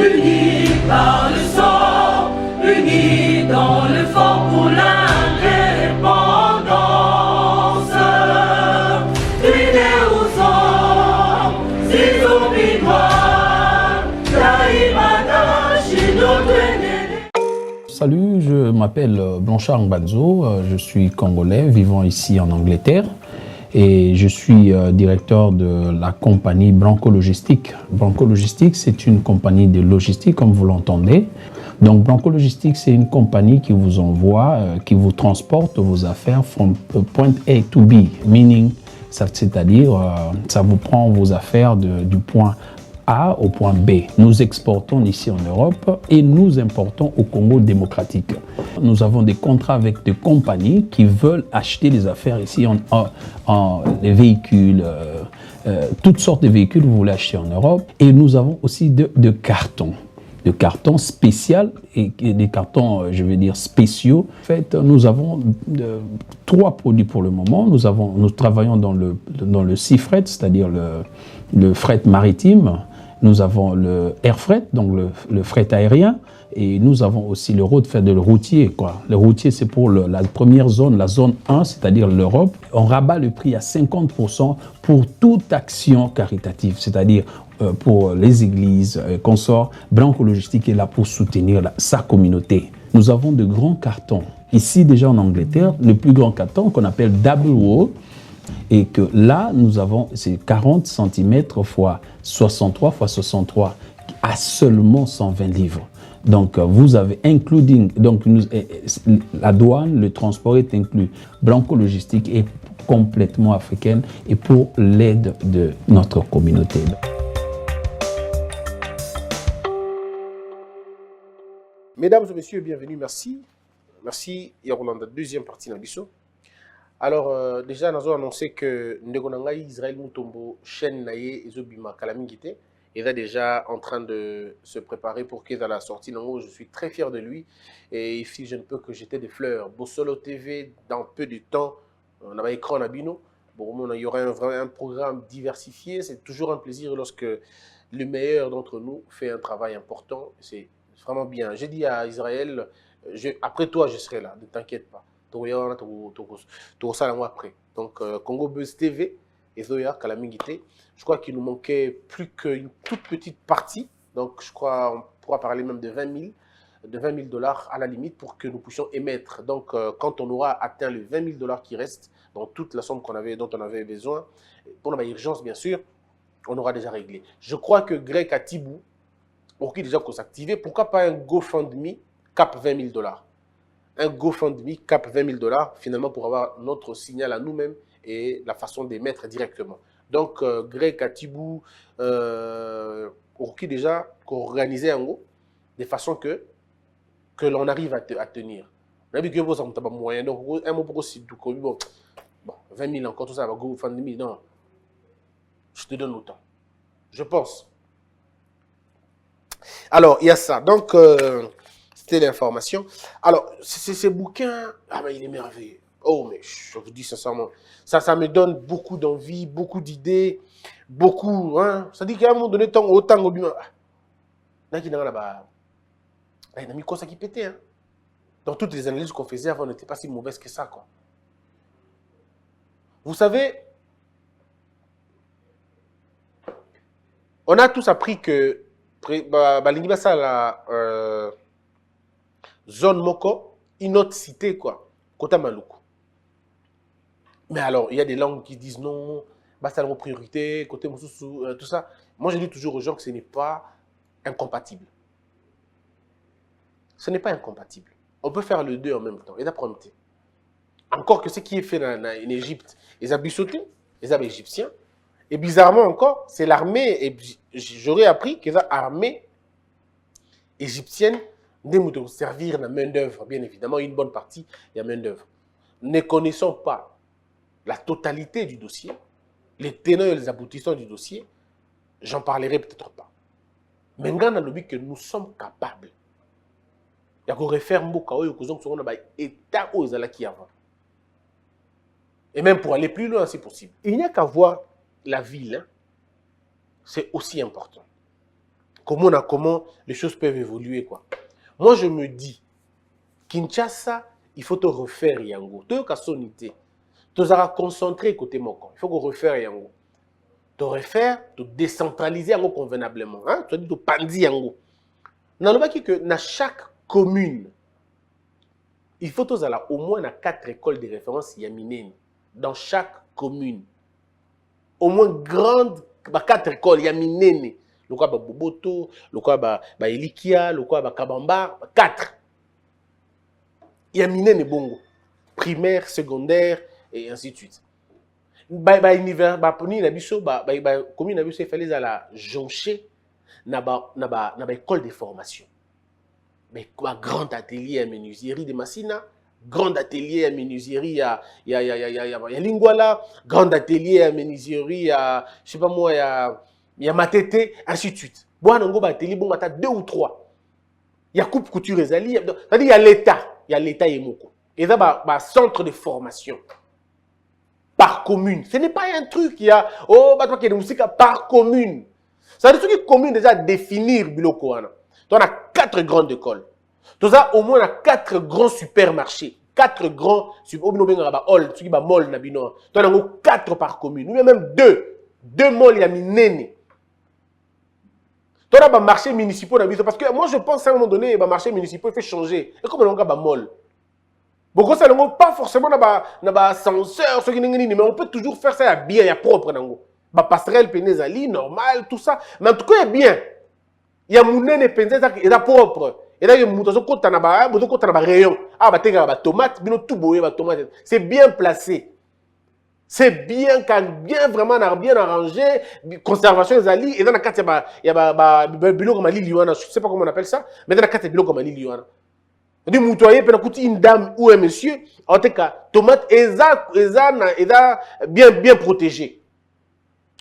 unis par le sang, unis dans le fort pour l'indépendance. Unis aux hommes, si oublie-moi, Taïmada, Chidotene. Salut, je m'appelle Blanchard Ngbanzo, je suis congolais vivant ici en Angleterre et je suis directeur de la compagnie Branco Logistique. Branco Logistique, c'est une compagnie de logistique comme vous l'entendez. Donc Branco Logistique, c'est une compagnie qui vous envoie, qui vous transporte vos affaires from point A to B, meaning, c'est-à-dire ça vous prend vos affaires du point A au point B. Nous exportons ici en Europe et nous importons au Congo démocratique. Nous avons des contrats avec des compagnies qui veulent acheter des affaires ici, les véhicules, toutes sortes de véhicules vous voulez acheter en Europe. Et nous avons aussi de cartons spéciaux et des cartons, je veux dire, spéciaux. En fait, nous avons trois produits pour le moment. Nous travaillons dans le sea freight, c'est-à-dire le fret maritime. Nous avons le air freight, donc le fret aérien, et nous avon aussi le road freight, le routier, quoi. Le routier, c'est pour la première zone, la zone 1, c'est-à-dire l'Europe. On rabat le prix à 50% pour toute action caritative, c'est-à-dire pour les églises, consorts. Branco Logistique est là pour soutenir sa communauté. Nous avons de grands cartons. Ici, déjà en Angleterre, le plus grand carton qu'on appelle double wall, et que là, nous avons, c'est 40 cm x 63 x 63 à seulement 120 livres. Donc, vous avez including, donc la douane, le transport est inclus. Branco Logistique est complètement africaine et pour l'aide de notre communauté. Mesdames et messieurs, bienvenue, merci. Merci, Yarolanda, deuxième partie d'Abisso. Alors, déjà, nous avons annoncé que Ndegonanga Israël Mutombo, chaîne Naye et Zobima Kalamingite, est déjà en train de se préparer pour qu'il ait la sortie. Je suis très fier de lui. Et ici, je ne peux que jeter des fleurs. Bossolo TV, dans peu de temps, on a un écran à Bino. Bon, il y aura un programme diversifié. C'est toujours un plaisir lorsque le meilleur d'entre nous fait un travail important. C'est vraiment bien. J'ai dit à Israël, après toi, je serai là, ne t'inquiète pas. Tout ça après. Donc, Congo Buzz TV et Zoya Kalamingite. Je crois qu'il nous manquait plus qu'une toute petite partie. Donc, je crois qu'on pourra parler même de 20 000 dollars à la limite pour que nous puissions émettre. Donc, quand on aura atteint les 20 000 dollars qui restent dans toute la somme dont on avait besoin, pour la urgence, bien sûr, on aura déjà réglé. Je crois que Greg à Tibou, pour qui déjà qu'on s'activer, pourquoi pas un GoFundMe cap 20 000 dollars. Un GoFundMe cap 20 000 dollars, finalement, pour avoir notre signal à nous-mêmes et la façon d'émettre directement. Donc, Greg Katibou, pour qui déjà organisait en gros, de façon que l'on arrive à tenir. On a vu que vous avez un moyen, donc un mot pour aussi, bon, 20 000 encore, tout ça, GoFundMe, non. Je te donne autant. Je pense. Alors, il y a ça. Donc, c'était l'information. Alors, ces bouquins, il est merveilleux. Oh, mais je vous dis sincèrement, ça me donne beaucoup d'envie, beaucoup d'idées, beaucoup, hein. Ça dit qu'à un moment donné, autant au bien. Il y a mis quoi ça qui pétait, hein. Dans toutes les analyses qu'on faisait avant, on n'était pas si mauvaise que ça, quoi. Vous savez, on a tous appris que la zone Moko, une autre cité, quoi, Kota Maluku. Mais alors, il y a des langues qui disent non, basta la priorité, côté Moussoussou, tout ça. Moi, je dis toujours aux gens que ce n'est pas incompatible. Ce n'est pas incompatible. On peut faire les deux en même temps. Et d'après, encore que ce qui est fait en Égypte, les Abyssotés, les Égyptiens, et bizarrement encore, c'est l'armée, et j'aurais appris que l'armée égyptienne de servir la main-d'œuvre, bien évidemment, une bonne partie, il y a main-d'œuvre. Ne connaissant pas la totalité du dossier, les tenants et les aboutissants du dossier, j'en parlerai peut-être pas. Mais on a le que nous sommes capables. Il y a qu'on refaire Mbokao et qu'on a état aux alaki avant. Et même pour aller plus loin, c'est possible. Il n'y a qu'à voir la ville, hein, c'est aussi important. comment les choses peuvent évoluer, quoi. Moi, je me dis, Kinshasa, il faut te refaire yango. Tu as sonité. Tu as concentré côté moko. Il faut que refaire yango. Te refaire, te décentraliser yango convenablement. Hein? Tu as dit te pandi yango. Dans le bas que dans chaque commune, il faut que tu aies au moins 4 écoles de référence yaminene. Dans chaque commune. Au moins grande, 4 écoles yaminene. Le quoi Boboto, le quoi Elikia, le quoi Kabamba, 4. Yaminene bongo. Primaire, secondaire, et ainsi de suite. Commune il fallait la joncher na école de formation. Mais quoi, grand atelier à menuiserie de Massina, grand atelier à menuiserie à Lingwala, grand atelier à menuiserie à, je sais pas moi, il y a Matete, ainsi de suite. Bon, on a atelier, bon, il y a 2 ou 3. Il y a coupe couture et zali, c'est-à-dire il y a l'État et Moko. Et là, un centre de formation. Par commune. Ce n'est pas un truc qui a, oh, bah, toi qui es de musique par commune. Ça veut dire que commune déjà définir Biloko. Tu as 4 grandes écoles. Tu as au moins 4 grands supermarchés. 4 grands supermarchés. Tu as 4 par commune. Ou même 2. 2 malls, il y a minene. Tu as des marchés municipaux. Parce que moi, je pense à un moment donné, les marchés municipaux, il faut changer. Et comme on a des malls. Beaucoup ça n'a pas forcément ascenseur, mais on peut toujours faire ça bien, il y a propre. Passerelle, pénézali, normal, tout ça. Mais en tout cas, il y a bien. Il y a mounene pénézali, il y a propre. Et là, il y a rayon. Ah, il y a tomate, tomate. C'est bien placé. C'est bien, vraiment bien arrangé. Conservation des alliés. Et dans la carte, il y a bilo comme je ne sais pas comment on appelle ça, mais dans la carte, il y a bilo comme Liliana. De moutoyer, une dame ou un monsieur, en tout cas, tomate, ils bien protégé.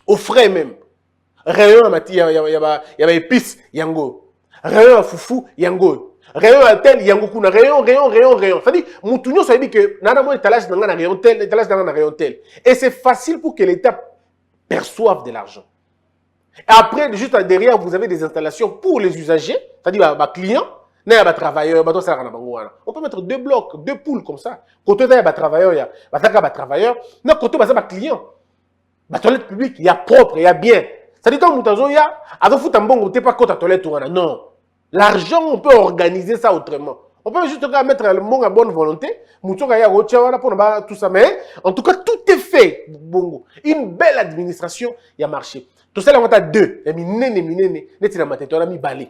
Au frais même. Rayon à mati, il y a épices, yango. Rayon à foufou, yango. Rayon à tel, yango kuna. Rayon. C'est-à-dire, moutounio, ça veut dire que, nana moi, étalage dans la rayon tel, étalage dans la rayon tel. Et c'est facile pour que l'État perçoive de l'argent. Et après, juste derrière, vous avez des installations pour les usagers, c'est-à-dire, clients. On peut mettre 2 blocs, 2 poules comme ça. Côté il y a travailleurs, il y a travailleurs. Non, côté il y a clients. La toilette publique, il y a propre, il y a bien. Ça dit que il y a, pas côté toilette. Non. L'argent, on peut organiser ça autrement. On peut juste mettre le monde à bonne volonté. Tout ça. Mais en tout cas, tout est fait. Une belle administration, il y a marché. Tout ça, on a 2. Il y a mis balé.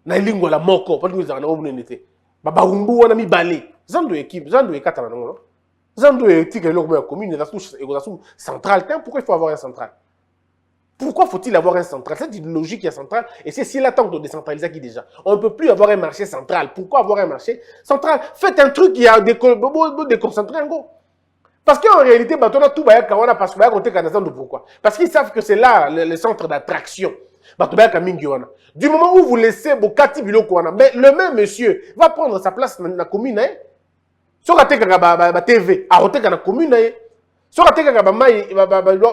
Na lingua la moko parce que vous en avez n'était baba umbu wana mi balé zando équipe zando e katana non zando e tika le commune et la sous centrale. Pourquoi il faut avoir un central? Pourquoi faut-il avoir un central? C'est une logique qui est centrale et c'est si l'attente de décentraliser qui déjà on ne peut plus avoir un marché central. Pourquoi avoir un marché central? Faites un truc qui a déconcentré en gros. Parce qu'en réalité batona tout baya kawana parce que baya côté kanazando pourquoi? Parce qu'ils savent que c'est là le centre d'attraction. Du moment où vous laissez Bokati Biloko, mais le même monsieur va prendre sa place dans la commune. Si on a TV, à la commune. Si on a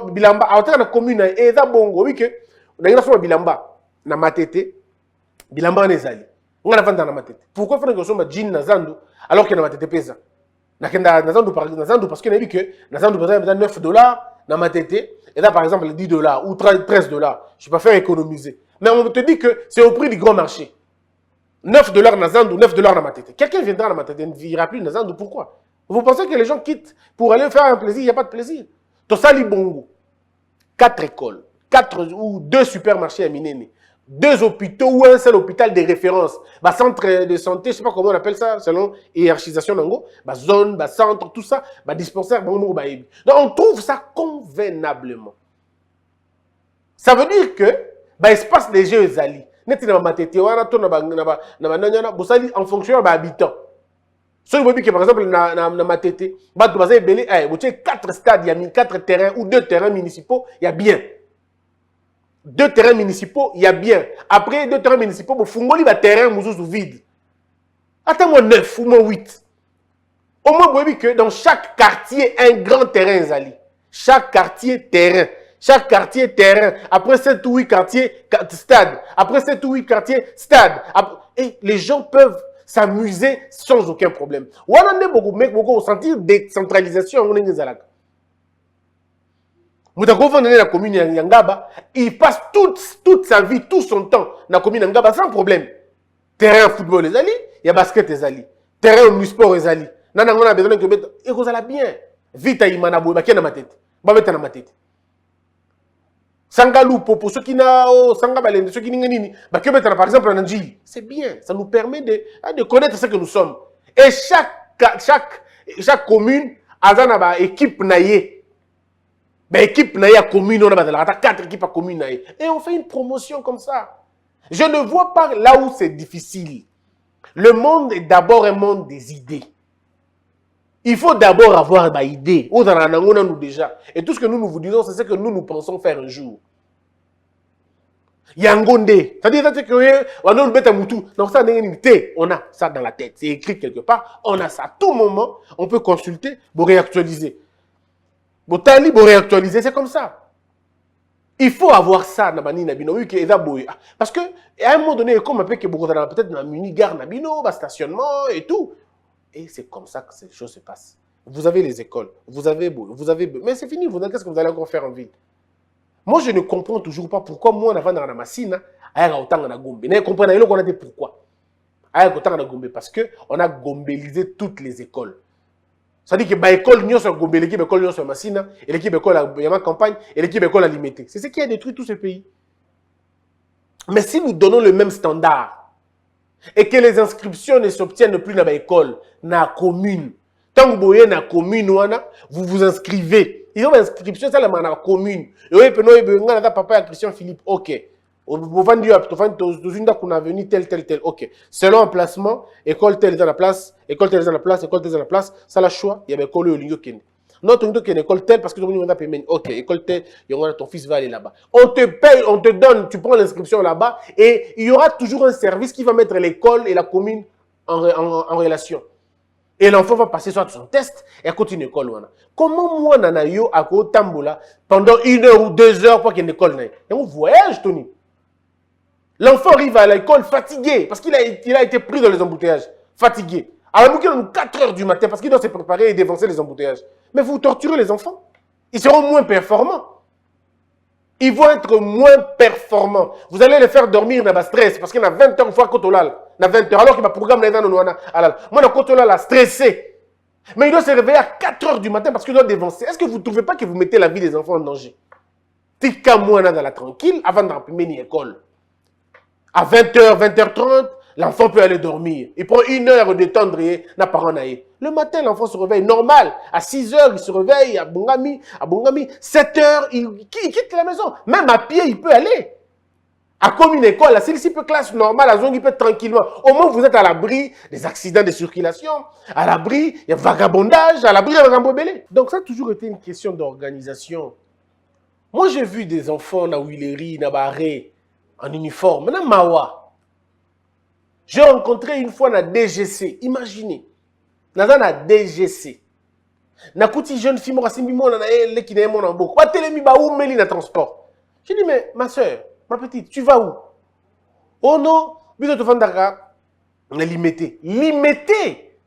Bilamba, à la commune. Et ça, bon, oui, que on a Bilamba, na matete, Bilamba nezali. On a vendu na matete. Pourquoi faut que on jean nazando alors que na matete pesa? Nazando parce qu'on a vu que Nazando besoin $9 na matete. Et là, par exemple, $10 ou $13, je peux faire économiser. Mais on te dit que c'est au prix du grand marché. $9 Nazando, $9 dans ma tête. Quelqu'un viendra dans ma tête et ne vivra plus Nazando. Pourquoi? Vous pensez que les gens quittent pour aller faire un plaisir? Il n'y a pas de plaisir. Tout ça, Libongo. 4 écoles, 4 ou 2 supermarchés à Minene, 2 hôpitaux ou un seul hôpital de référence. Centre de santé, je ne sais pas comment on appelle ça, selon hiérarchisation d'ango. Zone, centre, tout ça, dispensaire. Donc on trouve ça convenablement. Ça veut dire que l'espace des jeux est ali. En fonction de l'habitant. Si vous voyez que par exemple, dans ma tête, il y a 4 stades, il y a 4 terrains ou 2 terrains municipaux, il y a bien. 2 terrains municipaux, il y a bien. Après 2 terrains municipaux, il faut que terrain vide. Attends-moi 9 ou moins 8. Au moins, vous voyez que dans chaque quartier, un grand terrain, Zali. Chaque quartier, terrain. Chaque quartier, terrain. Après 7 ou 8 quartiers, stade. Après 7 ou 8 quartiers, stade. Et les gens peuvent s'amuser sans aucun problème. On a beaucoup sentir décentralisation. Moutako dans la commune Yangaba, il passe toute sa vie, tout son temps dans la commune Yangaba sans problème. Terrain football les alliés, il y a basket les alliés. Terrain omnisport les alliés. Nana on a besoin que et vous allez bien. Vite à Imana Boy, qui est dans ma tête. Ba mettre dans ma tête. Sangalou popo ceux qui na sanga balende ceux qui n'ingeni ba que mettre par exemple en Anjili. C'est bien, ça nous permet de connaître ce que nous sommes. Et chaque commune a une équipe naïe. Équipe naïe commune on a 4 équipes à commune naïe. Et on fait une promotion comme ça. Je ne vois pas là où c'est difficile. Le monde est d'abord un monde des idées. Il faut d'abord avoir des idées. Nous déjà. Et tout ce que nous vous disons, c'est ce que nous pensons faire un jour. Yangonde. C'est-à-dire que on a ça dans la tête. C'est écrit quelque part. On a ça. À tout moment, on peut consulter pour réactualiser. Pour réactualiser, c'est comme ça. Il faut avoir ça dans Bani Nabino. Parce que, à un moment donné, comme un peu que peut-être dans la mini-gare Nabino, stationnement et tout. Et c'est comme ça que ces choses se passent. Vous avez les écoles, vous avez... Mais c'est fini, qu'est-ce que vous allez encore faire en ville? Moi, je ne comprends toujours pas pourquoi moi, avant dans la machine, je ne comprends pas pourquoi. Parce qu'on a gombélisé toutes les écoles. C'est-à-dire que l'école, nous sommes gombé, l'équipe école, nous sommes machine, et l'équipe école, il y a ma campagne, et l'équipe école a limité. C'est ce qui a détruit tous ces pays. Mais si nous donnons le même standard, et que les inscriptions ne s'obtiennent plus dans l'école, dans la commune. Tant que vous êtes dans la commune, vous vous inscrivez. Ils ont l'inscription, c'est dans la commune. Et vous avez papa Christian Philippe, ok. Vous vendez qu'on a venu tel. Ok. Selon emplacement, école telle est dans la place, école telle est dans la place, école telle est dans la place. Ça la choix, il y a école au lieu Kende. Notre école telle parce que nous avons payé. Ok, école telle, ton fils va aller là-bas. On te paye, on te donne, tu prends l'inscription là-bas et il y aura toujours un service qui va mettre l'école et la commune en relation. Et l'enfant va passer soit son test et à côté d'une école. Comment moi, Nanayo, à côté Tambola, pendant 1 heure ou 2 heures pour qu'il y ait une école? Et on voyage, Tony. L'enfant arrive à l'école fatigué parce qu'il a été pris dans les embouteillages. Fatigué. Alors, nous avons 4 heures du matin parce qu'il doit se préparer et dévancer les embouteillages. Mais vous torturez les enfants. Ils seront moins performants. Ils vont être moins performants. Vous allez les faire dormir dans le stress parce qu'il y a 20 heures une fois quand on a 20 heures. Alors qu'il y a un programme dans le moi, quand on a stressé. Mais il doit se réveiller à 4 heures du matin parce qu'il doit dévancer. Est-ce que vous ne trouvez pas que vous mettez la vie des enfants en danger? Tika moi dans la tranquille avant d'empimer une école. À 20h, 20h30, l'enfant peut aller dormir. Il prend 1 heure de temps de n'a pas naïe. Le matin, l'enfant se réveille normal. À 6h, il se réveille. À Bongami. 7h, il quitte la maison. Même à pied, il peut aller. À comme une école, celle-ci peut classe normale, la zone, il peut tranquillement. Au moins, vous êtes à l'abri des accidents de circulation, à l'abri, il y a vagabondage, à l'abri de vagabondage. Donc, ça a toujours été une question d'organisation. Moi, j'ai vu des enfants dans Willery, dans Barré, en uniforme. Maintenant, Mawa. J'ai rencontré une fois dans DGC. Imaginez. Dans la DGC. Na kuti jeune fille, moi, qui n'est mon embout. Quoi, télémi, ba où meli na transport. J'ai dit, mais ma soeur, ma petite, tu vas où? Oh non, bito te fandaka, on est limité. Limité?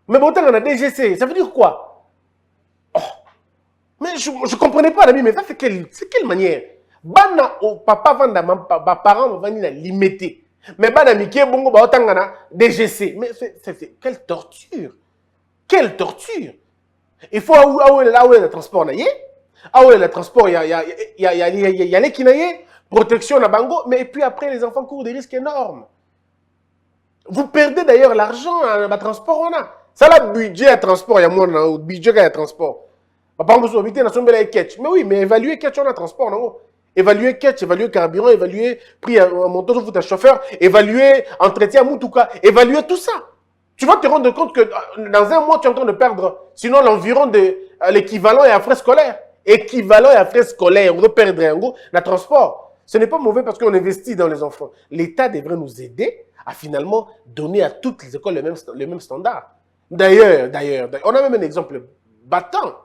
Mais bon, on a DGC. Ça veut dire quoi? Oh. Mais je ne comprenais pas, l'ami, mais ça, c'est quelle manière? Bana o papa vanda ma parents vont venir limiter. Mais bana miké bongo ba otangana DGC. Mais c'est quelle torture. Quelle torture. Il faut là où le transport naïe. Ah ouais, le transport il y a les qui naïe, protection na bango, mais puis après les enfants courent des risques énormes. Vous perdez d'ailleurs l'argent à le transport on a. Ça le budget à transport, il y a moins budget à transport. Par exemple, vous habitez dans son bel catch. Mais oui, mais évaluer catch on a transport non. Évaluer catch, évaluer carburant, évaluer prix à montant de chauffeur, évaluer entretien moutouka, évaluer tout ça. Tu vas te rendre compte que dans un mois, tu es en train de perdre, sinon l'environ de l'équivalent est à frais scolaires. Équivalent est à frais scolaires, on doit perdre un gros, le transport. Ce n'est pas mauvais parce qu'on investit dans les enfants. L'État devrait nous aider à finalement donner à toutes les écoles le même standard. D'ailleurs, on a même un exemple battant.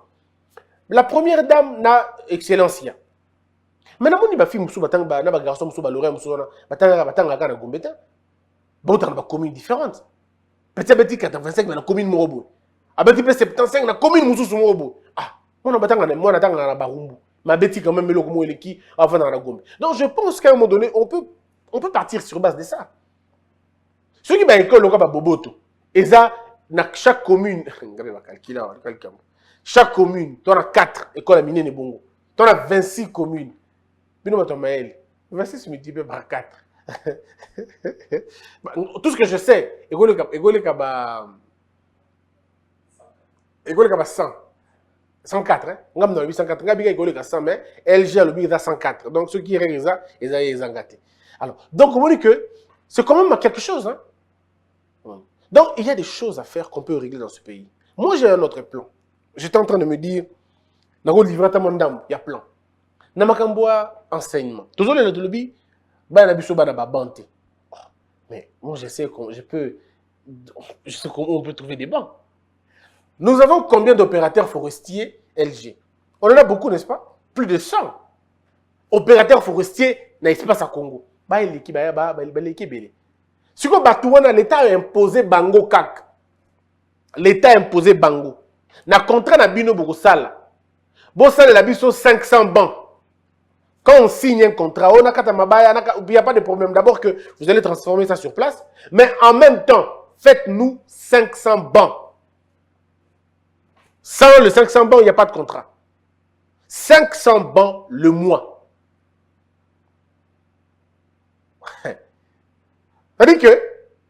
La première dame n'a excellencia. Mais na moni ba fille musu batanga na ba garçon musu ba lorrain musu batanga kana gombeta. Bon dans ba commune différente. Petit 85 na commune morobo. Abeti pe 75 na commune musu morobo. Ah, moi na tanga na barumbu. Ma beti quand même eloko mo eleki avant na gombe. Donc je pense qu'à un moment donné on peut partir sur base de ça. Ceux qui ba école loka ba boboto. Et ça na chaque commune, chaque commune, tu as 4 écoles à miner bongo. Tu as 26 communes. Bino Maël, 26 multiplié par 4. Tout ce que je sais, école kaba 100. 104, hein? On a 804, on a bien école 100, mais LG a le billet 104. Donc ceux qui règlent ça, ils ont gâté. Alors, donc on dit que c'est quand même quelque chose, hein? Donc, il y a des choses à faire qu'on peut régler dans ce pays. Moi, j'ai un autre plan. J'étais en train de me dire, il y a plan. Namakamboa, enseignement. Toujours le lobby, mais moi, je sais comment on peut trouver des bancs. Nous avons combien d'opérateurs forestiers LG? On en a beaucoup, n'est-ce pas? Plus de 100 opérateurs forestiers dans l'espace à Congo. Si l'État a imposé Bango Kak, l'État a imposé Bango. Na contrat na bino bokosala. Bosala la biso 500 bancs. Quand on signe un contrat, il n'y a pas de problème. D'abord que vous allez transformer ça sur place, mais en même temps, faites-nous 500 bancs. Sans le 500 bancs, il n'y a pas de contrat. 500 bancs le mois. C'est-à-dire que,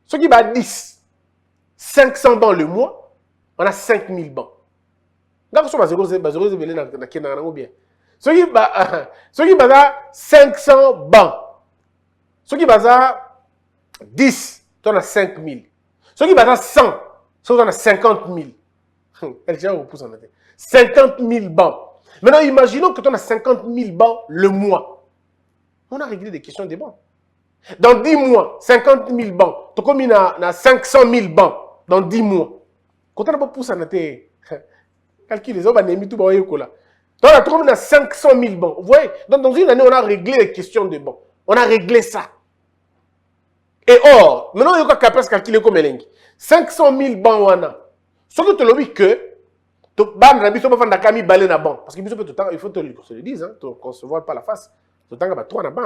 ce qui va 10, 500 bancs le mois, on a 5000 bancs. Donc, ce qui va 500 bancs. Ce qui va 10, on a 5000. Ce qui va 100, on a 50 000. 50 000 bancs. Maintenant, imaginons que tu as 50 000 bancs le mois. On a réglé des questions des bancs. Dans 10 mois, 50 000 bancs. Tu as commis 500 000 bancs dans 10 mois. Quand on a pas poussé à calculer les hommes, on a trouvé 500 000 bancs. Vous voyez, donc dans une année, on a réglé les questions des bancs. On a réglé ça. Et or, maintenant, il y a capable calculer comme elle 500 000 bancs, on a. Ce que tu as dit que, parce qu'il faut te le dire, tu ne concevoir pas la face. Tu as 3 na banc.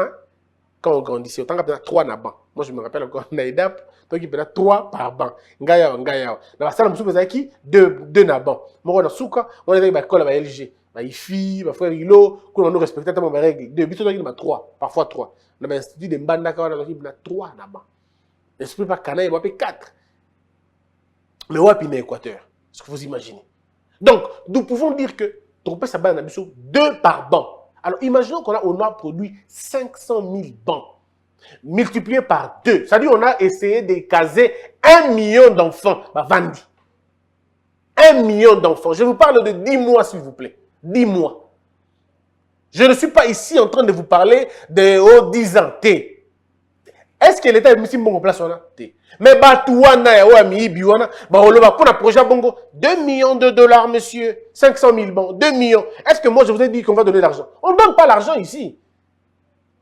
Quand on grandissait, on a 3 na banc. Moi, je me rappelle encore, on a EDAP, donc il y a 3 par banc. Ngaya. Dans la salle, on a 2 na banc. Moi, on a souka, on a des écoles à LG. IFI, ma frère Hilo, qu'on nous respecte tellement mes règles. 2, puis on a 3, parfois 3. On a institut de Mbanda, on a 3 na banc. L'esprit pas canaille, on a 4. Mais on a un Équateur. Ce que vous imaginez. Donc, nous pouvons dire que Trompé Sabana a 2 par banc. Alors, imaginons qu'on a produit 500 000 bancs, multiplié par 2. C'est-à-dire qu'on a essayé de caser 1 million d'enfants. Bah, Vandi. 1 million d'enfants. Je vous parle de 10 mois, s'il vous plaît. 10 mois. Je ne suis pas ici en train de vous parler de 10 ans. Est-ce que l'État est mis en place? Mais pour un projet bongo, 2 millions de dollars, monsieur. 500 000 bancs, 2 millions. Est-ce que moi, je vous ai dit qu'on va donner l'argent? On ne donne pas l'argent ici.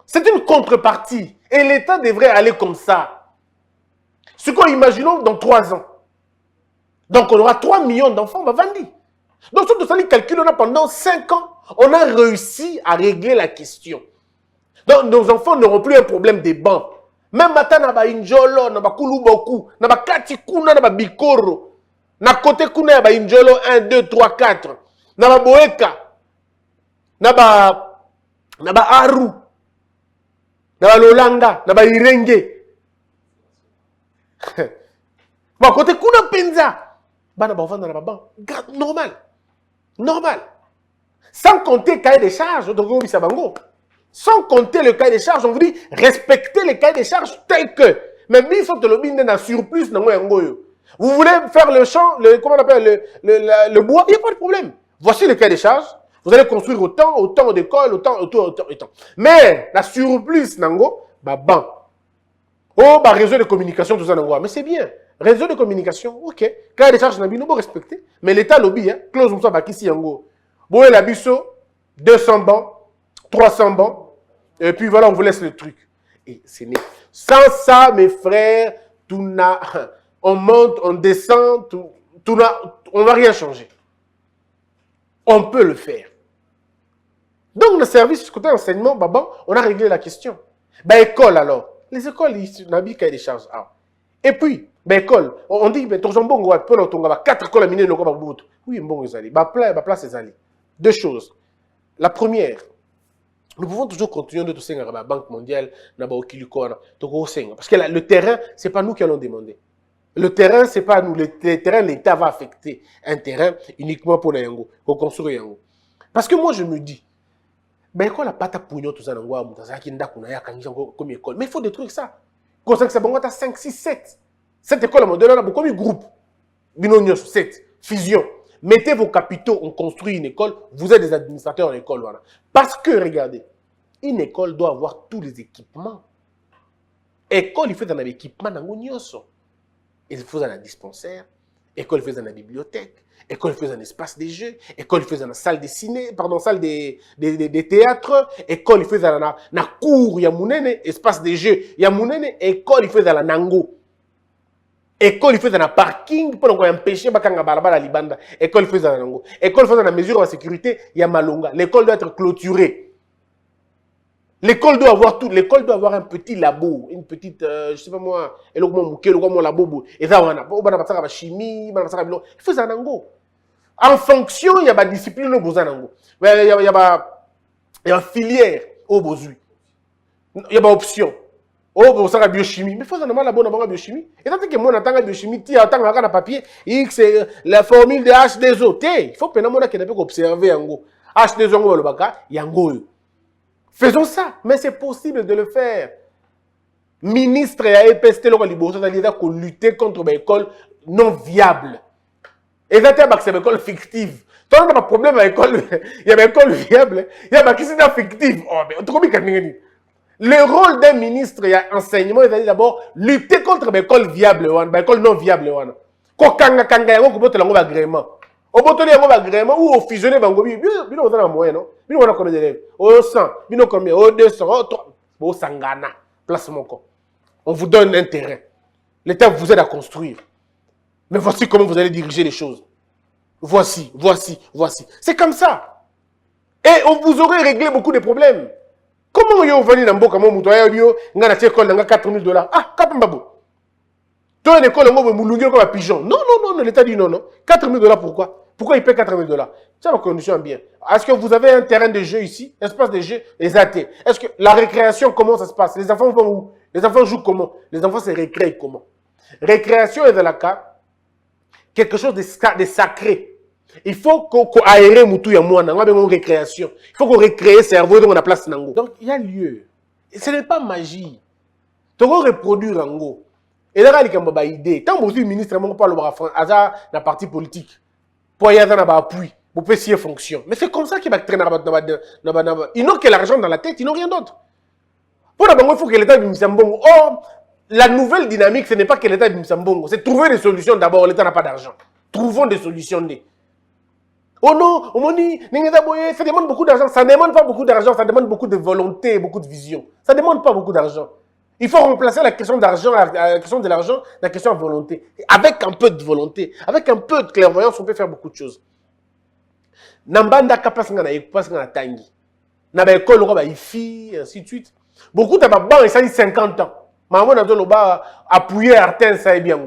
C'est une contrepartie. Et l'État devrait aller comme ça. Ce qu'on imaginons dans 3 ans. Donc, on aura 3 millions d'enfants, bah, vendus. Donc, sur tout ça, les calculs, pendant 5 ans, on a réussi à régler la question. Donc, nos enfants n'auront plus un problème des bancs. Même matin, na ba injolo, na ba kuluboku, na ba kati kuna, na ba bikoro. Na côté kuna, na ba injolo 1, 2, 3, 4. Na ba boeka. Na ba aru. Na ba lolanga, na ba irenge. Ba côté kuna penza. Ba na ba vendre na ba banc. Normal. Normal. Sans compter cahier des charges, donc on bisabango. Sans compter le cahier des charges, on vous dit respectez les cahiers des charges tels que. Mais biso te lobby n'a surplus dans vous voulez faire le champ, comment on appelle le bois, il n'y a pas de problème. Voici le cahier des charges. Vous allez construire autant d'écoles, autant. Mais la surplus nango, bah ban. Oh, bah réseau de communication, tout ça nango. Mais c'est bien. Réseau de communication, ok. Cahier des charges n'a pas respecté. Mais l'État lobby, hein, clause comme ça, bah qui si yango. Boé la biso, 200 bancs. 300 bancs, et puis voilà, on vous laisse le truc. Et ce n'est... Sans ça, mes frères, on monte, on descend, on ne va rien changer. On peut le faire. Donc, le service côté enseignement, on a réglé la question. École alors. Les écoles, ils n'ont pas des charges. Et puis, école, on dit, Torzambongo, 4 écoles à miner, oui, bon, ils allaient. Place, ils allaient. Deux choses. La première, nous pouvons toujours continuer de tout la Banque mondiale, parce que le terrain, ce n'est pas nous qui allons demander. Le terrain, ce n'est pas nous. Le terrain, l'État va affecter un terrain uniquement pour les Yango, pour construire Yango. Parce que moi, je me dis, école n'a pas ta pognon, tout ça, comme école. Mais il faut détruire ça. Comme ça, ça va 5, 6, 7. Cette école modèle, on a beaucoup de groupes. 7. Fusion. Mettez vos capitaux, on construit une école, vous êtes des administrateurs en école. Voilà. Parce que, regardez, une école doit avoir tous les équipements. École, il faut un équipement dans l'Union. Il faut un dispensaire, école, il faut une bibliothèque, école, il faut un espace de jeux, école, il faut une salle de ciné, salle de théâtre, école, il faut un cours, il y a mounene, espace de jeux, il y a mounene, école, il faut un nango. École, il faut un parking pour empêcher bakanga balabala libanda. École, il faut un nango. École, il faut une mesure de sécurité, il y a malonga. L'école doit être clôturée. L'école doit avoir tout. L'école doit avoir un petit labo, une petite, je sais pas moi, et le labo, et ça, on a chimie, il faut un nango. En fonction, il y a une discipline au besoin nango. Il y a une filière au besoin. Il y a une option. Oh, vous savez la biochimie. Mais il faut vraiment la bonne biochimie. Et tant que moi, on la biochimie, tu as un papier, X, la formule de H2O. Il faut que nous observer H2O, il y a un go. Faisons ça, mais c'est possible de le faire. Ministre et AEPST, il lutter contre les écoles non viables. Et c'est une école fictive. Tu as un problème avec l'école, il y a une école viable, il y a une école fictive. Oh, mais le rôle d'un ministre et enseignement, c'est d'abord lutter contre les écoles viables, les écoles non viables. Quand on a agrément. Au bout de l'agrément ou au fusionner, on a un moyen, non? On a combien d'élèves? Au 100, on a combien? Au 200, au 300. Au Sangana, place mon corps. On vous donne un terrain. L'État vous aide à construire. Mais voici comment vous allez diriger les choses. Voici. C'est comme ça. Et on vous aurait réglé beaucoup de problèmes. Comment vous venez dans Mboka, vous avez une école de 4 000 $. Ah, Kapambabou. Tu as une école comme un pigeon. Non, l'État dit non. 4 000 $, pourquoi? Pourquoi il paie 4 000 $? C'est la condition bien. Est-ce que vous avez un terrain de jeu ici? Espace de jeu? Les athées. Est-ce que la récréation, comment ça se passe? Les enfants vont où? Les enfants jouent comment? Les enfants se récréent comment? Récréation est dans la cas quelque chose de sacré. Il faut qu'on aère Moutou Yamouana, on a besoin de récréation. Il faut qu'on récrée le cerveau dans la place Nango. Donc il y a lieu. Et ce n'est pas magie. Tu vas reproduire Nango. Et là, il y a une idée. Tant que le ministre ne parle pas de la partie politique, pour y avoir un appui, pour faire fonction. Mais c'est comme ça qu'il va traîner. Ils n'ont que l'argent dans la tête, ils n'ont rien d'autre. Pour d'abord, il faut que l'État de Msambongo. Oh, la nouvelle dynamique, ce n'est pas que l'État de Msambongo. C'est trouver des solutions d'abord. L'État n'a pas d'argent. Trouvons des solutions. Oh non, ça demande beaucoup d'argent. Ça ne demande pas beaucoup d'argent, ça demande beaucoup de volonté, beaucoup de vision. Ça ne demande pas beaucoup d'argent. Il faut remplacer la question d'argent, la question de l'argent, la question de volonté. Avec un peu de volonté, avec un peu de clairvoyance, on peut faire beaucoup de choses. Nambanda kapas ngana tangi. Naba école roba ifi, ainsi de suite. Beaucoup de bancs ils 50 ans. Maman nazo loba appuyer Arten ça est bien.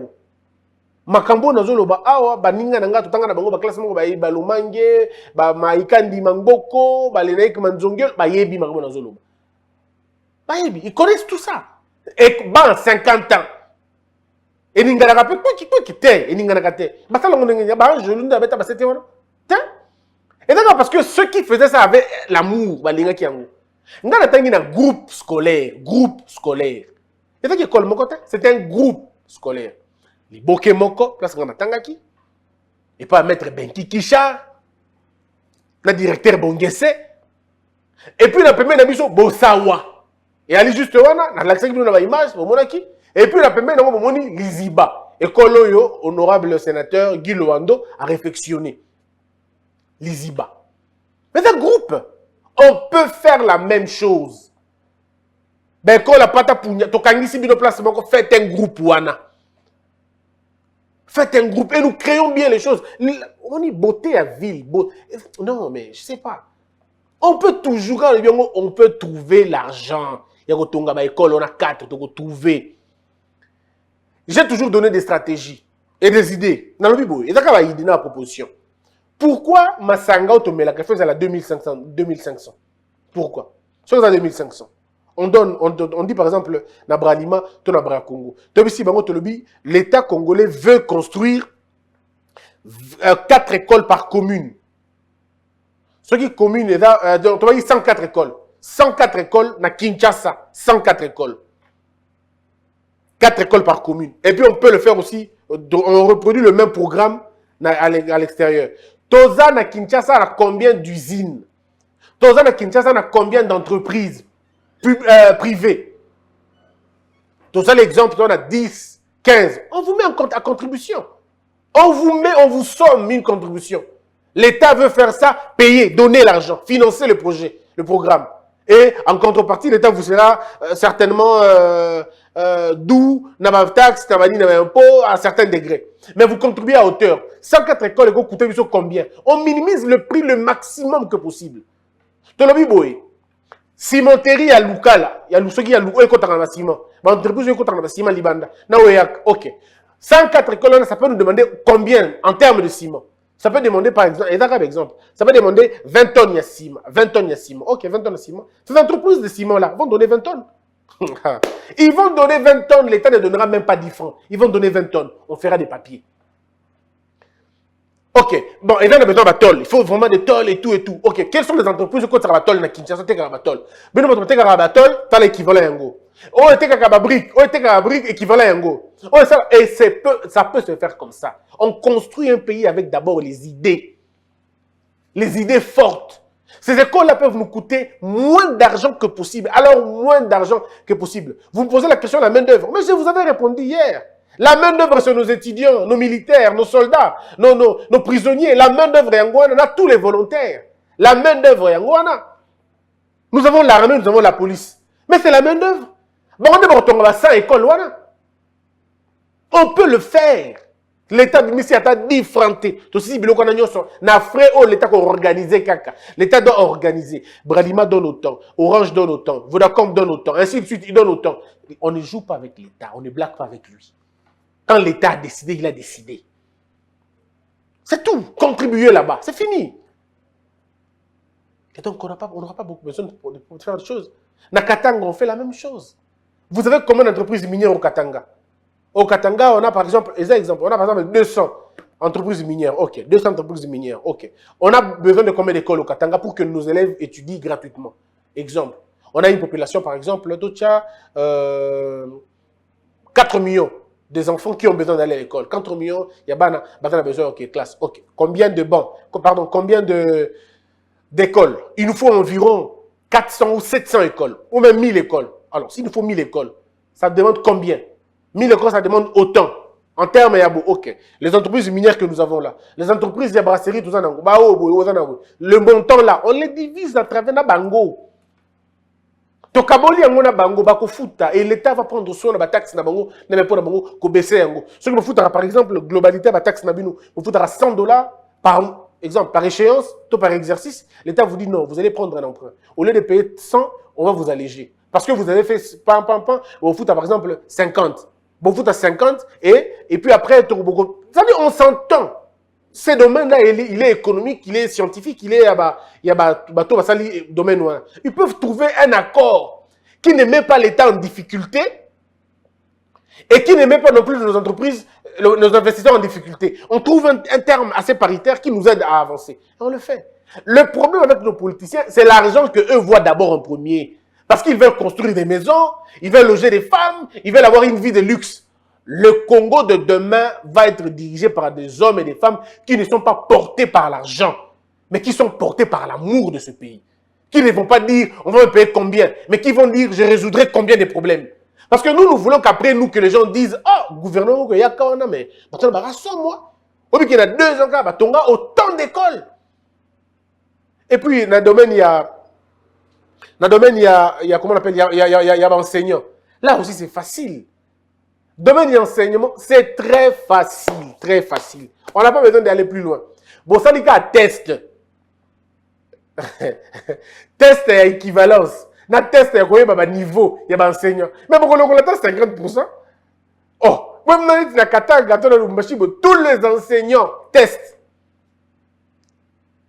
Makambo nazo loba awa baninga nanga totanga na bango ba classe moko ba lomange, ba maikandi mangoko, ba lenaik manzongel, ba yebi makambo nazo loba. Ba yebi, ils connaissent tout ça. Et ban 50 ans. Et n'ingana rappelle quoi qui t'est, et n'ingana kate. Ba ça longo n'ingana ba je l'unda beta ba c'était wana. Et d'accord parce que ceux qui faisaient ça avaient l'amour, ba linga ki yango. Ngana tangi na groupe scolaire. Et ça qui école mon côté, c'était un groupe scolaire. Les Boké Moko, place ngana tangaki. Et pas maître Benki Kisha, le directeur Bongese. Et puis la première nabiso Bosawa. Et allez juste wana, na l'accès qui nous a image, au monaki. Et puis la première nabiso moni Liziba. École yo, honorable sénateur Guy Loando a réflexionné. Liziba. Mais un groupe. On peut faire la même chose. Ben, quand la pata pounya, to kangisi bino place, faites un groupe wana. Faites un groupe et nous créons bien les choses. On est beauté à ville. Non, mais je sais pas. On peut toujours, on peut trouver l'argent. Il y a une école, on a 4, on peut trouver. J'ai toujours donné des stratégies et des idées. Dans le Bible, il y a des idées dans la proposition. Pourquoi Masanga Otomela fait à la 2500? Pourquoi? Sur à 2500. On dit par exemple, Nabralima, Tonabra Congo. L'État congolais veut construire 4 écoles par commune. Ce qui est commune, il y a 104 écoles. 104 écoles, na Kinshasa, 104 écoles. 4 écoles par commune. Et puis on peut le faire aussi, on reproduit le même programme à l'extérieur. Toza na Kinshasa a combien d'usines? Toza na Kinshasa a combien d'entreprises privées? Toza l'exemple, on a 10, 15. On vous met à contribution. On vous somme une contribution. L'État veut faire ça, payer, donner l'argent, financer le projet, le programme. Et en contrepartie, l'État vous sera certainement d'où n'a pas de taxe, n'a pas d'impôt à certains degrés. Mais vous contribuez à hauteur. 104 écoles, elles coûtent combien? On minimise le prix le maximum que possible. Tolobi boy. Cimenterie à Lukala, il y a ceux qui a Lukala, il y a ciment. L'entreprise il y a ciment Libanda. Ok. 104 écoles, ça peut nous demander combien en termes de ciment? Ça peut demander par exemple, ça peut demander 20 tonnes de ciment. 20 tonnes de ciment. Ok, 20 tonnes de ciment. Ces entreprises de ciment là vont donner 20 tonnes. Ils vont donner 20 tonnes, l'État ne donnera même pas 10 francs. Ils vont donner 20 tonnes. On fera des papiers. Ok, bon, et là, on a besoin de tôle. Il faut vraiment des tôles et tout et tout. Ok, quelles sont les entreprises qui ont tôle dans Kinshasa? Tu as tôle. Mais nous, tu as tôle, tu as l'équivalent yango. Oh, tu as brique. Oh, tu as brique équivalent yango. Et ça peut se faire comme ça. On construit un pays avec d'abord les idées. Les idées fortes. Ces écoles-là peuvent nous coûter moins d'argent que possible. Alors, moins d'argent que possible. Vous me posez la question de la main-d'œuvre. Mais je vous avais répondu hier. La main-d'œuvre, c'est nos étudiants, nos militaires, nos soldats, nos prisonniers. La main-d'œuvre Yangwana, on a tous les volontaires. La main-d'œuvre Yangwana. Nous avons l'armée, nous avons la police. Mais c'est la main-d'œuvre. On peut le faire. L'État de Missi a différenté. L'État a organisé caca. L'État doit organiser. Bralima donne autant. Orange donne autant. Vodacom donne autant. Ainsi de suite, il donne autant. On ne joue pas avec l'État. On ne blague pas avec lui. Quand l'État a décidé, il a décidé. C'est tout. Contribuer là-bas. C'est fini. Et donc, on n'aura pas beaucoup besoin de faire des choses. Na Katanga, on fait la même chose. Vous avez combien d'entreprises minières au Katanga? Au Katanga, on a par exemple, on a par exemple 200 entreprises minières. Ok, 200 entreprises minières. Ok. On a besoin de combien d'écoles au Katanga pour que nos élèves étudient gratuitement? Exemple. On a une population, par exemple, d'Ocha, 4 millions des enfants qui ont besoin d'aller à l'école. 4 millions, il y a besoin, ok, classe. Ok. Combien de bancs? Pardon, combien d'écoles? Il nous faut environ 400 ou 700 écoles, ou même 1000 écoles. Alors, s'il nous faut 1000 écoles, ça demande combien? 1000 écoles, ça demande autant. En termes, il y a ok. Les entreprises minières que nous avons là, les entreprises de brasserie, tout ça, le montant là, on les divise à travers la bango. Tokaboli yango na bango bako futa et l'État va prendre soin de la taxe na bango, même pour na bango ko baisser yango. Ce que vous foutera par exemple globalité de la taxe na bino, vous foutera $100 par exemple par échéance, tout par exercice, l'État vous dit non, vous allez prendre un emprunt. Au lieu de payer 100, on va vous alléger parce que vous avez fait vous foutera par exemple 50. Vous foutera 50 et puis après ça veut dire on s'entend. Ce domaine-là, il est économique, il est scientifique, il y a domaine noir. Ils peuvent trouver un accord qui ne met pas l'État en difficulté et qui ne met pas non plus nos entreprises, nos investisseurs en difficulté. On trouve un terme assez paritaire qui nous aide à avancer. Et on le fait. Le problème avec nos politiciens, c'est l'argent qu'eux voient d'abord en premier. Parce qu'ils veulent construire des maisons, ils veulent loger des femmes, ils veulent avoir une vie de luxe. Le Congo de demain va être dirigé par des hommes et des femmes qui ne sont pas portés par l'argent, mais qui sont portés par l'amour de ce pays. Qui ne vont pas dire, on va me payer combien, mais qui vont dire, je résoudrai combien de problèmes. Parce que nous voulons qu'après nous, que les gens disent, oh, gouvernement, il y a quand même, mais, moi. Ou bien qu'il y a 2 ans, autant d'écoles. Et puis, dans le domaine, il y a Dans le domaine, il y a comment on appelle, il y a enseignant. Là aussi, c'est facile. Domaine et enseignement, c'est très facile, très facile. On n'a pas besoin d'aller plus loin. Bon, ça dit qu'à test. Test et équivalence. Na test, il y a un niveau, il y a un enseignant. Mais pour le test, c'est 50%. Oh, même dans la catalogue, tous les enseignants testent.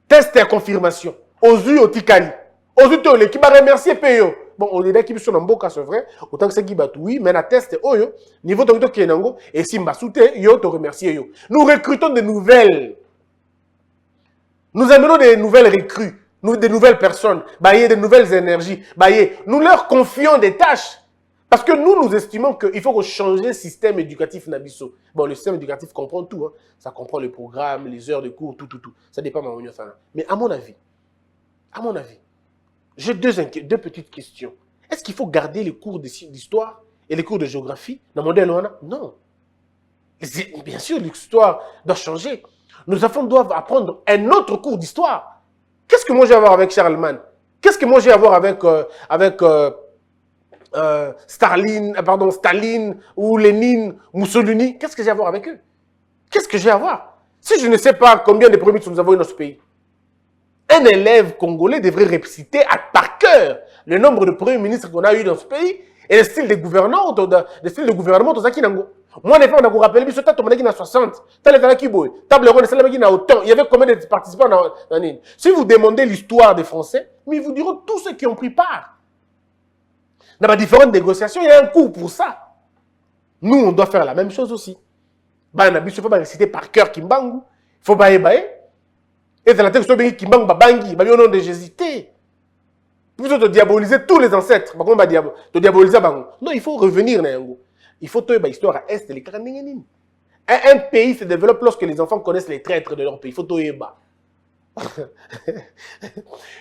Test et confirmation. Ozu otikali. Ozu tole qui va remercier Peyo. Bon, on est qui sont dans le cas, c'est vrai. Autant que c'est qui bat oui, mais la test oyo niveau de qui nango et si mbasute yo te remercier yo. Nous recrutons de nouvelles. Nous amenons des nouvelles recrues, des nouvelles personnes, des nouvelles énergies. Nous leur confions des tâches. Parce que nous estimons qu'il faut changer le système éducatif Nabiso. Bon, le système éducatif comprend tout. Hein. Ça comprend le programme, les heures de cours, tout. Ça dépend de ma opinion. Mais à mon avis, j'ai deux petites questions. Est-ce qu'il faut garder les cours d'histoire et les cours de géographie dans le modèle ONA? Non. Bien sûr, l'histoire doit changer. Nos enfants doivent apprendre un autre cours d'histoire. Qu'est-ce que moi j'ai à voir avec Charlemagne? Qu'est-ce que moi j'ai à voir avec Staline ou Lénine, Mussolini? Qu'est-ce que j'ai à voir avec eux? Qu'est-ce que j'ai à voir? Si je ne sais pas combien de premiers nous avons eu dans ce pays, un élève congolais devrait réciter par cœur le nombre de premiers ministres qu'on a eu dans ce pays et le style de gouvernement de Zakinango. Moi, les femmes, on a rappelé, mais ce temps, on a 60, il y avait combien de participants dans l'île? Si vous demandez l'histoire des Français, mais ils vous diront tous ceux qui ont pris part. Dans les différentes négociations, il y a un cours pour ça. Nous, on doit faire la même chose aussi. Il ne faut pas réciter par cœur Kimbangu. Il faut bailler. Et dans la tête, il faut Kimbangu, Babangi, au nom de Jésus. Plutôt de diaboliser tous les ancêtres. De diaboliser Bango. Non, il faut revenir. Il faut que l'histoire à Est. Un pays se développe lorsque les enfants connaissent les traîtres de leur pays. Il faut que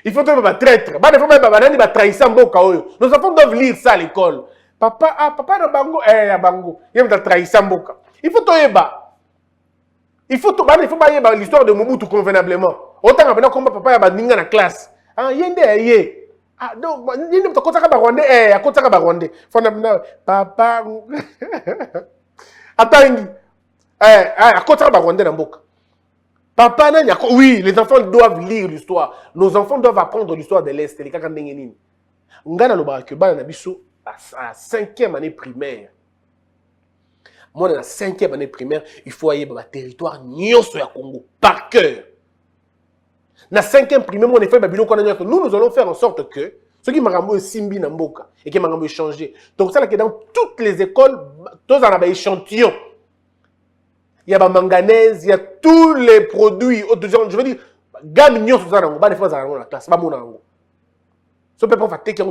il faut que traître. Nos enfants doivent lire ça à l'école. Papa na bango, bango. Il faut trahir mboka. Il faut que l'histoire de Mobutu convenablement. Autant que comme papa ya ninga na classe. Ah yende ye. Ah donc yende mtakotaka ba Rwandais akotaka ba Rwandais. Fona papa atangi akotaka ba Rwandais na mboka. Papa nanya oui, les enfants doivent lire l'histoire. Nos enfants doivent apprendre l'histoire de l'Est, les kaka ndenge nini. Ngana loba ke bana na biso à 5e année primaire. Moi, dans la 5e année primaire, il faut aller dans le territoire nyonso ya Congo, par cœur. Dans la 5e primaire, nous allons faire en sorte que ceux qui m'ont simbi na mboka et qui m'ont changé. Donc, ça, dans toutes les écoles, tous en ont échantillon. Il y a la manganèse, il y a tous les produits. Je veux dire, gamme nyonso ça dans la classe, pas mon ango. Ce peut pas faire tes qui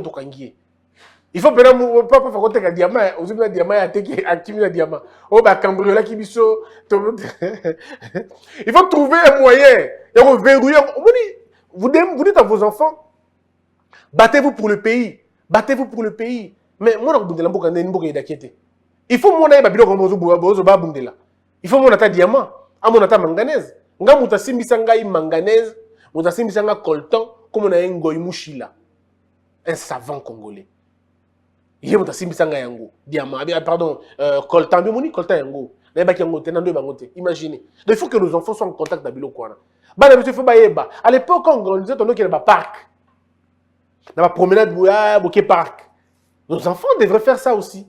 il faut pas faire un diamant, aussi un diamant activer un diamant. Oh bah cambrioler qui biso. Il faut trouver un moyen. Vous dites à vos enfants, battez-vous pour le pays, battez-vous pour le pays. Mais moi il faut mon il faut mon diamant, à mon manganèse. Nga muta simbisanga manganèse, muta simbisanga coltan comme on a un goymushila, un savant congolais. Il y a un simbisanga yango, diamant, pardon, coltan, coltan yango. Imaginez. Donc, il faut que nos enfants soient en contact avec Bilokwana. À l'époque, on organisait un parc. Dans la promenade, parc. Nos enfants devraient faire ça aussi.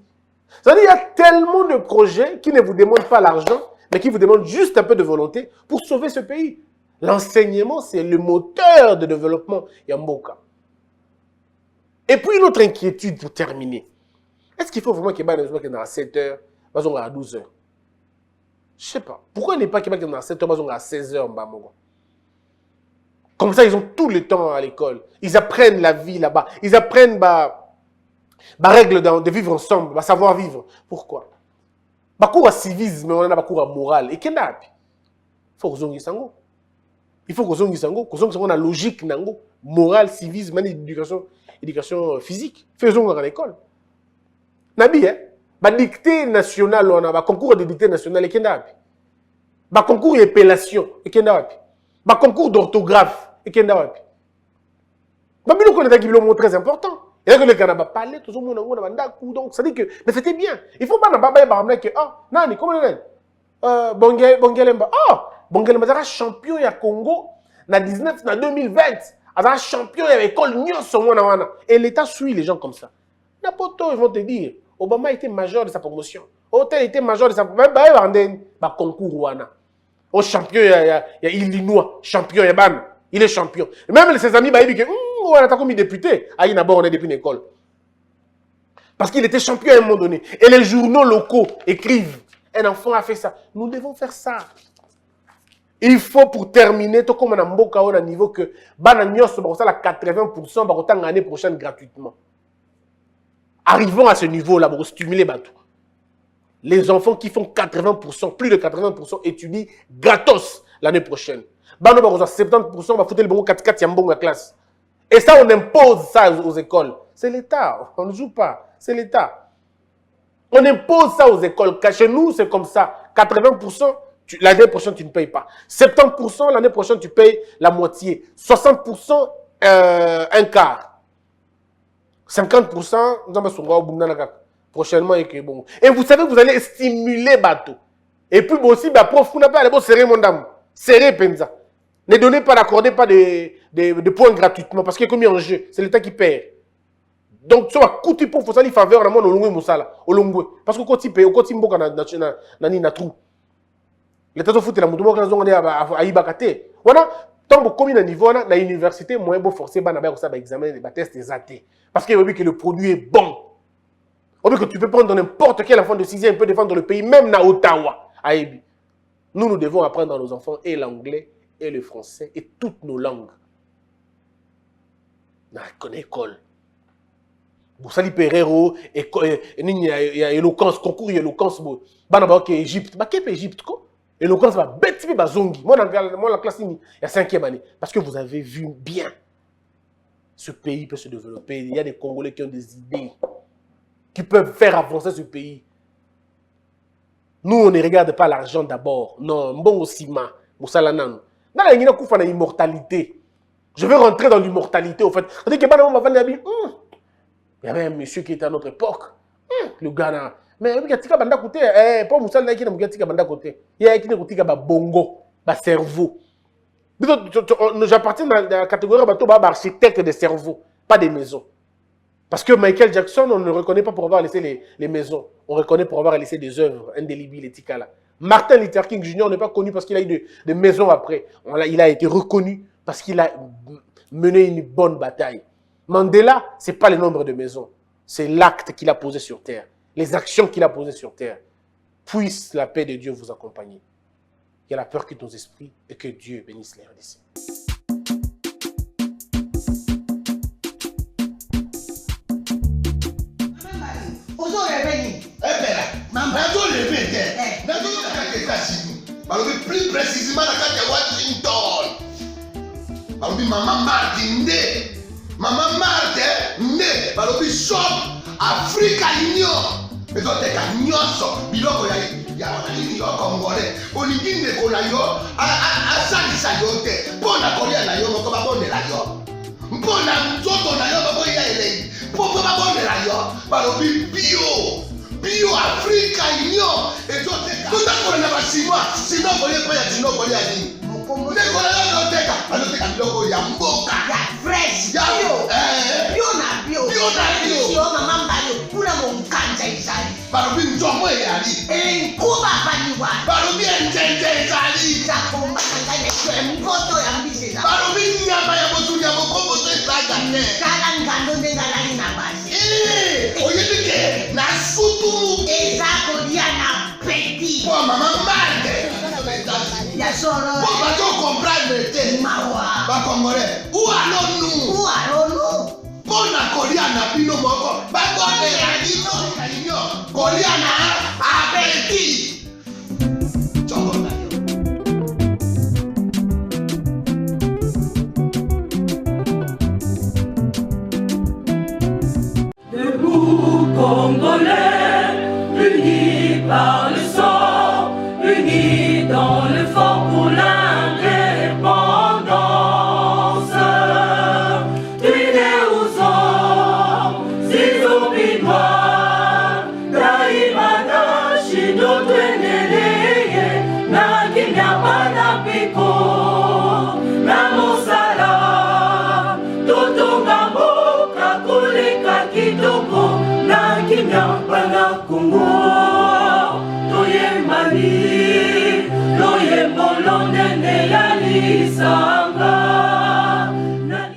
C'est-à-dire qu'il y a tellement de projets qui ne vous demandent pas l'argent, mais qui vous demandent juste un peu de volonté pour sauver ce pays. L'enseignement, c'est le moteur de développement Yamboka. Et puis, une autre inquiétude pour terminer. Est-ce qu'il faut vraiment qu'il y ait à 7 heures, à 12 heures? Je ne sais pas. Pourquoi il n'est pas qu'il y ait à 7 heures, à 16 heures? Comme ça, ils ont tout le temps à l'école. Ils apprennent la vie là-bas. Ils apprennent les règles de vivre ensemble, savoir vivre. Pourquoi? Bakour à civisme, on a bakour à morale. Et qu'est-ce qu'il faut que vous sango. Il faut que vous sango. Que vous la logique nango, morale, civisme, éducation physique. Faisons à l'école. Nabi, dictée nationale, on a concours de dictée nationale. Et qu'est-ce qu'il concours d'épellation. Et qu'est-ce qu'il concours d'orthographe. Et qu'est-ce qu'il Babino connaît un mot très important. Et là, que le Canada parlait, tout le monde a donc ça dit que, mais c'était bien. Il faut pas n'avoir que, ah, Nani, comment on est Bongelemba, ah, Bongelemba, c'est un champion à Congo, na 19, na 2020. Un champion à l'école, et l'État suit les gens comme ça. N'importe où, ils vont te dire, Obama était major de sa promotion. Hôtel était major de sa promotion. Même concours, au champion, il y a Illinois, champion, il est champion. Même ses amis, ils disent que, on a comme député. Aïe, d'abord, on est depuis l'école. Parce qu'il était champion à un moment donné. Et les journaux locaux écrivent, un enfant a fait ça. Nous devons faire ça. Il faut, pour terminer, tout comme on a un niveau que, la 80%, l'année prochaine gratuitement. Arrivons à ce niveau-là pour stimuler Batou. Les enfants qui font 80%, plus de 80% étudient gratos l'année prochaine. Bah, nous, 70%, on va foutre le bon 4-4, il y a un bon classe. Et ça, on impose ça aux écoles. C'est l'État. On ne joue pas. C'est l'État. On impose ça aux écoles. Chez nous, c'est comme ça. 80%, l'année prochaine, tu ne payes pas. 70%, l'année prochaine, tu payes la moitié. 60%, un quart. 50%, nous allons prochainement. Et vous savez que vous allez stimuler bateau. Et puis aussi, prof, vous n'avez pas serrer mon dame. Serrer Penza. Ne donnez pas, n'accordez pas de points gratuitement parce qu'il y a commis en jeu. C'est l'État qui paye. Donc, ça va coûter pour faire une faveur à mon olongwe moussala. Olongwe. Parce que quand tu payes, quand tu mboka na trou. L'État de foot, la moutouma, quand on est à Ibakate. Voilà. Tant que commis à niveau, na l'université, moi, je forcer à examiner les tests des athées. Parce qu'il y a que le produit est bon. Que tu peux prendre n'importe quel enfant de 6e, peut défendre le pays, même na Ottawa. Nous devons apprendre à nos enfants et l'anglais, et le français, et toutes nos langues. Dans l'école. Boussali Pereiro, il y a éloquence, concours éloquence. Banaba qui Égypte. Qu'est-ce que Égypte? Éloquence, bête, zongi. Moi, la classe, il y a 5e année. Parce que vous avez vu bien. Ce pays peut se développer. Il y a des Congolais qui ont des idées, qui peuvent faire avancer ce pays. Nous, on ne regarde pas l'argent d'abord. Non, bon aussi, Moussalanan. Dans la immortalité. Je veux rentrer dans l'immortalité, au fait. Il y avait un monsieur qui était à notre époque. Le Ghana. Mais il y a un banda côté. Pas Moussala qui n'a pas banda côté. Il y a un bongo, un cerveau. J'appartiens dans la catégorie architecte de cerveau, pas des maisons. Parce que Michael Jackson, on ne le reconnaît pas pour avoir laissé les maisons. On reconnaît pour avoir laissé des œuvres indélébiles et ticala. Martin Luther King Jr. n'est pas connu parce qu'il a eu des maisons après. Il a été reconnu parce qu'il a mené une bonne bataille. Mandela, ce n'est pas le nombre de maisons. C'est l'acte qu'il a posé sur terre. Les actions qu'il a posées sur terre. Puisse la paix de Dieu vous accompagner. Il y a la peur qui nos esprits et que Dieu bénisse les RDC. Plus précisément dans Washington. Maman Martin Maman Martin shop Africa Union. Mais quand tu as nyonso, biloko ya wanani yo Congolais. Olingi ndeko na yo asalisa yo te. Mpona kolia na yo moko babondela yo. Mpona nzoto na yo bako ya elei. Poko babondela yo. Balobi bio Africa Union. Ezoteka. Tutakola na basima. Sino kolia pa ya sino kolia ni. Ndeko na yo azoteka. Azoteka biloko ya mboka. Ya fresh. Bio na bio. Yo mama mbayo. Kuna monkanja izali. Barobi nzomo eyali. Nkuba baniwa. Barobi enjenje ezali. Zakomba kangane kwe mpoto ya mbisela. Barobi nyama ya botu ya mokombo to ezaga ne. Kala ngando ndengalali na basi. Oyedike na sutu. Ezako dia na peti. Po mama mande. Ya soro. Po bato comprendre te. Mawa. Ba Congolais. Où allons-nous? Bona kolia na bino moko. Ba bonne la dino. Kolia na abeti. Chongo na yo. Debout Congolais, unis par le sang, unis dans le fort pour l'indépendance. ya lisanga